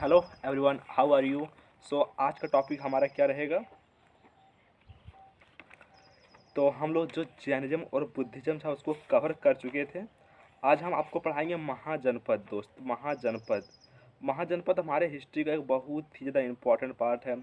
Hello everyone, how are you. So आज का topic हमारा क्या रहेगा। तो हम लोग जो जैनिज्म और बुद्धिज्म था उसको कवर कर चुके थे। आज हम आपको पढ़ाएंगे महाजनपद। दोस्त, महाजनपद महाजनपद हमारे हिस्ट्री का एक बहुत ही ज़्यादा इम्पोर्टेंट पार्ट है।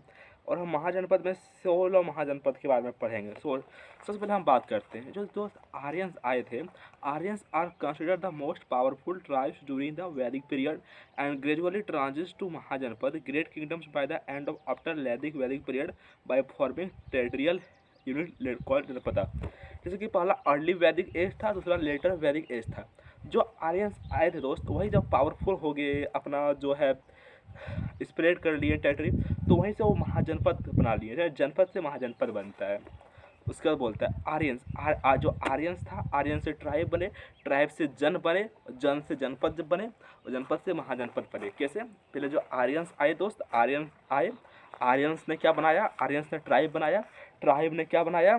और हम महाजनपद में 16 महाजनपद के बारे में पढ़ेंगे। सबसे पहले हम बात करते हैं जो दोस्त आर्यंस आए थे। Aryans are considered the most powerful tribes during the Vedic period and gradually transit to Mahajanapada great kingdoms by the end of after Vedic period by forming territorial unit called Janapada. जैसे कि पहला अर्ली वैदिक एज था, दूसरा लेटर वैदिक as था। जो Aryans आए थे दोस्त, वही जब पावरफुल हो गए, अपना जो है स्प्रेड कर लिए टेरिटरी, तो वहीं से वो महाजनपद बना लिए। जनपद से महाजनपद बनता है। उसके बाद बोलता है आर्यंस जो आर्यंस था, आर्यन से ट्राइब बने, ट्राइब से जन बने, जन से जनपद बने और जनपद से महाजनपद बने। कैसे? पहले जो आर्यंस आए दोस्त, आर्यंस आए, आर्यंस ने क्या बनाया, आर्यंस ने ट्राइब बनाया, ट्राइब ने क्या बनाया,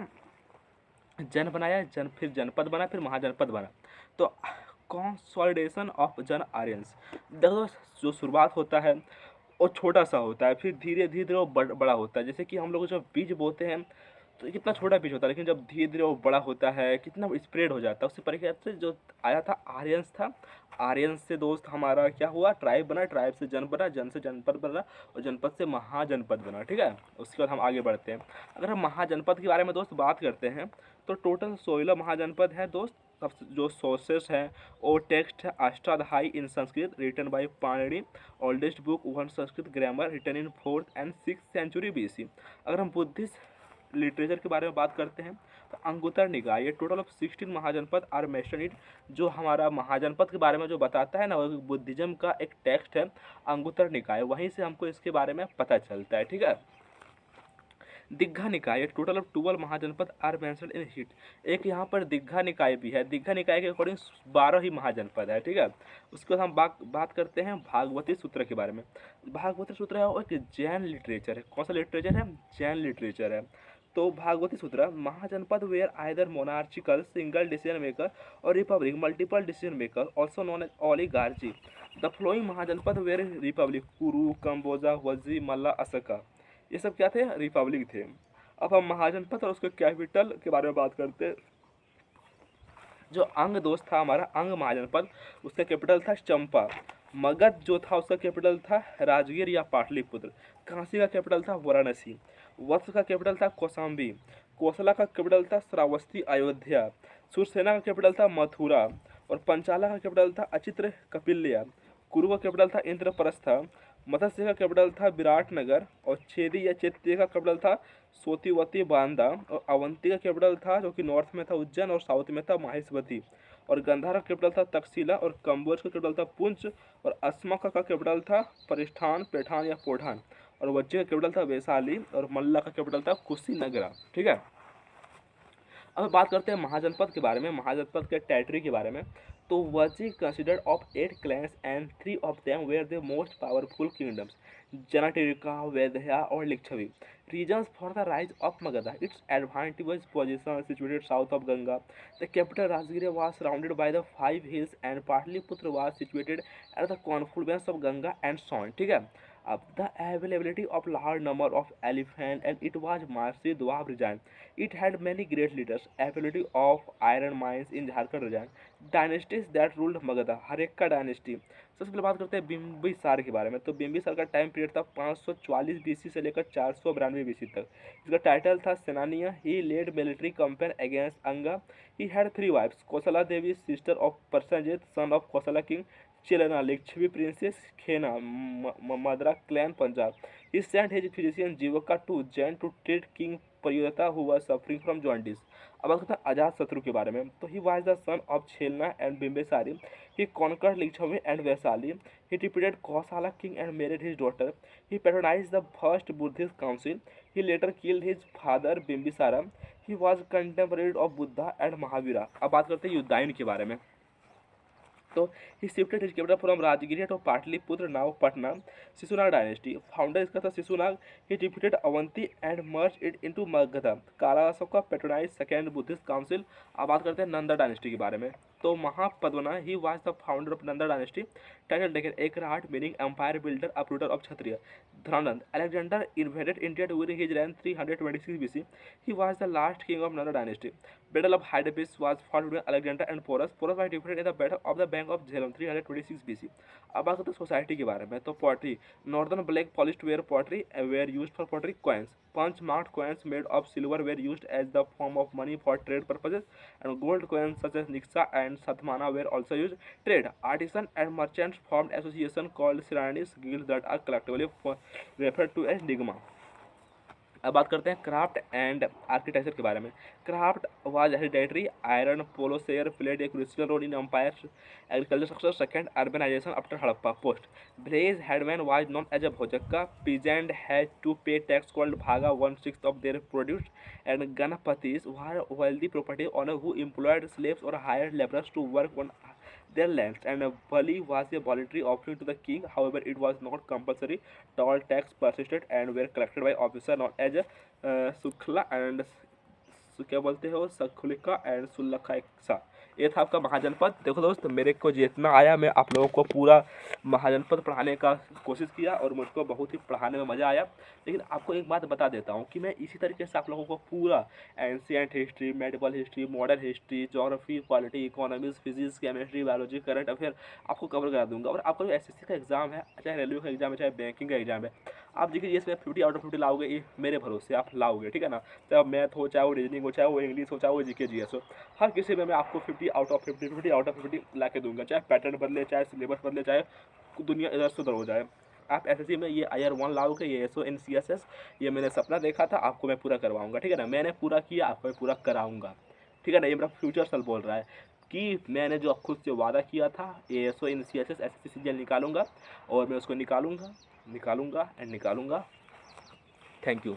जन बनाया, जन फिर जनपद बना, फिर महाजनपद बना। तो कंसोलिडेशन ऑफ जन आर्यंस, देखो जो शुरुआत होता है वो छोटा सा होता है, फिर धीरे धीरे वो बड़ा होता है। जैसे कि हम लोग जब बीज बोते हैं तो कितना छोटा बीज होता है, लेकिन जब धीरे धीरे वो बड़ा होता है कितना स्प्रेड हो जाता है। उससे परिचय से जो आया था आर्यंस था, आर्यंस से दोस्त हमारा क्या हुआ, ट्राइब बना, ट्राइब से जन बना, जन से जनपद बना और जनपद से महाजनपद बना। ठीक है, उसके बाद हम आगे बढ़ते हैं। अगर हम महाजनपद के बारे में दोस्त बात करते हैं तो टोटल 16 महाजनपद है दोस्त। सबसे जो सोर्सेस है वो टेक्स्ट है Ashtadhyayi in Sanskrit written by Panini, oldest book on Sanskrit grammar written in 4th and 6th century BC। अगर हम बुद्धिस्ट लिटरेचर के बारे में बात करते हैं तो अंगुत्तर निकाय, ये total of 16 Mahajanapada are mentioned it. जो हमारा महाजनपद के बारे में जो बताता है ना, वो बुद्धिज्म का एक टेक्स्ट है अंगुत्तर निकाय, वहीं से हमको इसके बारे में पता चलता है। ठीक है, Digha Nikaya, total of 12 Mahajanapada are mentioned in it. एक यहाँ पर दीघा निकाय भी है। दीघा निकाय के अकॉर्डिंग 12 ही महाजनपद है। ठीक है, उसके बाद हम बात करते हैं भागवती सूत्र के बारे में। भागवती सूत्र है वो एक जैन लिटरेचर है। कौन सा लिटरेचर है? जैन लिटरेचर है। तो Bhagavati Sutra, Mahajanapada were either monarchical single decision maker और republic multiple decision maker also known as oligarchy. The following Mahajanapada were republic Kuru Kamboja वजी मल्ला असका, ये सब क्या थे? रिपब्लिक थे। अब हम महाजनपद और उसके कैपिटल के बारे में बात करते हैं। जो अंग दोस्त था हमारा, अंग महाजनपद, उसका कैपिटल था चंपा। मगध जो था उसका कैपिटल था राजगीर या पाटलिपुत्र। काशी का कैपिटल था वाराणसी। वत्स का कैपिटल था कौशाम्बी। कोसला का कैपिटल था श्रावस्ती अयोध्या। सुरसेना का कैपिटल था मथुरा। और पंचाला का कैपिटल था अचित्र कपिल्या। कुरु का कैपिटल था इंद्रप्रस्थ। मत्स्य का कैपिटल था विराटनगर। और छेदी या चैत्य का कैपिटल था सोतिवती बांदा। और अवंती का कैपिटल था जो कि नॉर्थ में था उज्जैन और साउथ में था माहेश्वती। और गंधार का कैपिटल था तक्षशिला। और कंबोज का कैपिटल था पुंछ। और अस्मा का कैपिटल था परिष्ठान पैठान या पोठान। और वज्जी का कैपिटल था वैशाली। और मल्ला का कैपिटल था कुशीनगरा। ठीक है, अब बात करते हैं महाजनपद के बारे में, महाजनपद के टेरिटरी के बारे में। तो Vajji considered of 8 clans and 3 of them were the most powerful kingdoms, Jnatrika, Vaidya और Licchavi. Reasons for the rise of Magadha: its advantageous position situated south of Ganga. The capital Rajgir was surrounded by the 5 hills and Patliputra was situated at the confluence of Ganga and Son. ठीक है, अब the availability of large number of elephant and it was marshy Doab region. It had many great leaders. Availability of iron mines in Jharkhand region. Dynasties that ruled Magadha. Haryanka dynasty. सबसे पहले बात करते हैं बिम्बिसार के बारे में। तो बिम्बिसार का टाइम पीरियड था 544 BC से लेकर 492 BC तक। इसका टाइटल था Seniya. He led military campaign against Anga. He had 3 wives, Kaushala Devi sister of Prasenjit son of Kaushala king, Chellana Lichchhavi princess Khema Madra clan Punjab. He sent his physician Jivaka to Ujjain to treat king Pradyota who was suffering from jaundice. अब बात करते हैं अजात शत्रु के बारे में। तो he was the son of Chellana and Bimbisara. He conquered Lichchhavi and Vaishali. He defeated Kosala king and married his daughter. He patronized the first Buddhist council. He later killed his father Bimbisara. He was contemporary of Buddha and Mahavira। अब बात करते हैं युद्धायन के बारे में। तो he shifted his capital from Rajgir to Pataliputra now Patna. Shishunaga dynasty, founder इसका था Shishunaga. He defeated Avanti and merge it into Magadha. Kala Ashoka का पेट्रोनाइज सेकेंड बुद्धिस्ट काउंसिल। अब बात करते हैं नंदा डायनेस्टी के बारे में। तो Mahapadma he was the founder of Nanda dynasty, title taken Ekarat meaning empire builder, uprooter of Kshatriya. Dhananand. Alexander invaded India during his reign 326 BC. He was the last king of Nanda dynasty. Battle of Hydaspes was fought between Alexander and Porus. Porus was defeated in the battle of the bank of Jhelum 326 BC. अब बात करते हैं society के बारे में. तो pottery, northern black polished ware pottery ware used for pottery coins. Punch marked coins made of silver were used as the form of money for trade purposes, and gold coins such as Nixa and Satmana were also used. Trade, artisans and merchants formed associations called Siranis guilds that are collectively referred to as Nigma. अब बात करते हैं craft and architecture के बारे में. Craft was hereditary. Iron ploughshare played a crucial role in empire agriculture structure. Second, urbanisation after Harappa. Post, village headman was known as a Bhojaka. Peasant had to pay tax called bhaga 1/6 of their produce. And gahapatis were wealthy property owner who employed slaves और hired labourers to work on their lands, and Bali was a voluntary offering to the king. However, it was not compulsory. Toll tax persisted and were collected by officer known as Sukhla and क्या बोलते हो सखुलिका and सुल्लखा. ये था आपका महाजनपद. देखो दोस्त, मेरे को जितना आया मैं आप लोगों को पूरा महाजनपद पढ़ाने का कोशिश किया और मुझको बहुत ही पढ़ाने में मज़ा आया. लेकिन आपको एक बात बता देता हूँ कि मैं इसी तरीके से आप लोगों को पूरा ancient history, medieval history, modern history, geography, polity, economics, physics, chemistry, biology, current affair आपको कवर करा दूंगा. और आपका जो एसएससी का एग्जाम है, चाहे रेलवे का एग्जाम है, चाहे बैंकिंग का एग्जाम है, आप देखिए इसमें 50 आउट ऑफ 50 लाओगे, ये मेरे भरोसे आप लाओगे. ठीक है ना. चाहे मैथ हो, चाहे वो रीजनिंग हो, चाहे वो इंग्लिश हो, चाहे वो जीके जीएस हो, हर किसी में मैं आपको 50 आउट ऑफ 50, 50 आउट ऑफ 50 ला के दूंगा. चाहे पैटर्न बदले, चाहे सिलेबस बदले, चाहे दुनिया इधर से उधर हो जाए. आप एसएससी में ये आयर 1 लाओगे, ये एसओ इन सीएसएस, ये मैंने सपना देखा था, आपको मैं पूरा करवाऊंगा. ठीक है ना. मैंने पूरा किया, आपको मैं पूरा कराऊंगा. ठीक है ना. ये मेरा फ्यूचर सेल्फ बोल रहा है कि मैंने जो खुद से वादा किया था, A S O N C S S S C निकालूंगा और मैं उसको निकालूंगा एंड निकालूंगा. Thank you.